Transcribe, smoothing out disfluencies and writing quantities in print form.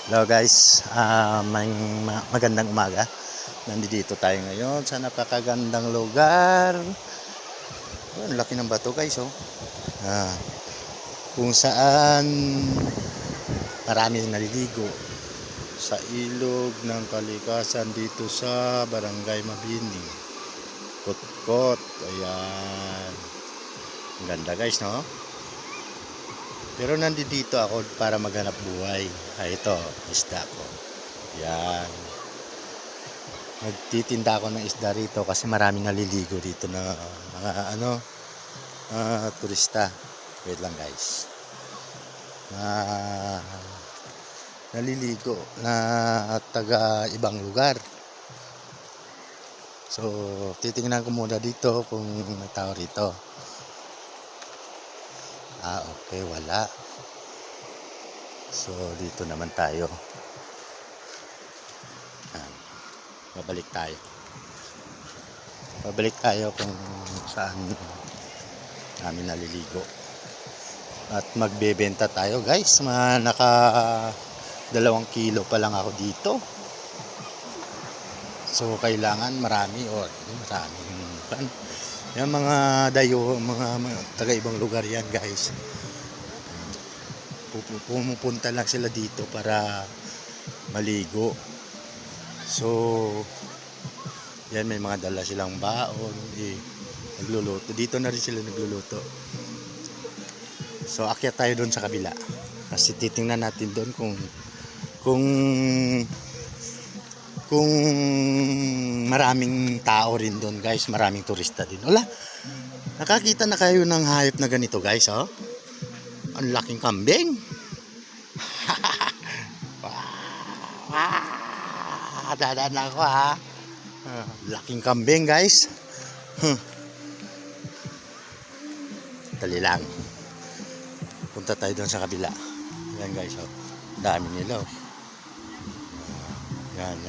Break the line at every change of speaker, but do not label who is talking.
Hello guys, magandang umaga. Nandito tayo ngayon sa napakagandang lugar. Oh, ang laki ng bato guys, oh. Ah, kung saan maraming naliligo sa ilog ng kalikasan dito sa Barangay Mabini. Kotkot, ayan. Ang ganda guys, no? Pero nandito ako para maghanap buhay. Ito, isda ko. Yan. Nagtitinda ako ng isda rito kasi maraming naliligo dito na mga turista. Wait lang guys. Naliligo na taga ibang lugar. So, titingnan ko muna dito kung may tao rito. Okay, wala. So, dito naman tayo. Babalik tayo kung saan namin naliligo. At magbebenta tayo guys. Naka 2 kilo pa lang ako dito. So, kailangan marami yung mga dayo, mga taga ibang lugar yan guys. Pumupunta lang sila dito para maligo. So, yan, may mga dala silang baon, nagluluto. Dito na rin sila nagluluto. So, akyat tayo doon sa kabila. Kasi titingnan natin doon kung maraming tao rin doon guys, maraming turista din. Wala, nakakita na kayo ng hayop na ganito guys, oh? Ang laking kambing. Dadaan ako ha. Laking kambing guys. Dali lang. Punta tayo doon sa kabila. Yan guys, oh. Dami nila, oh. Yan.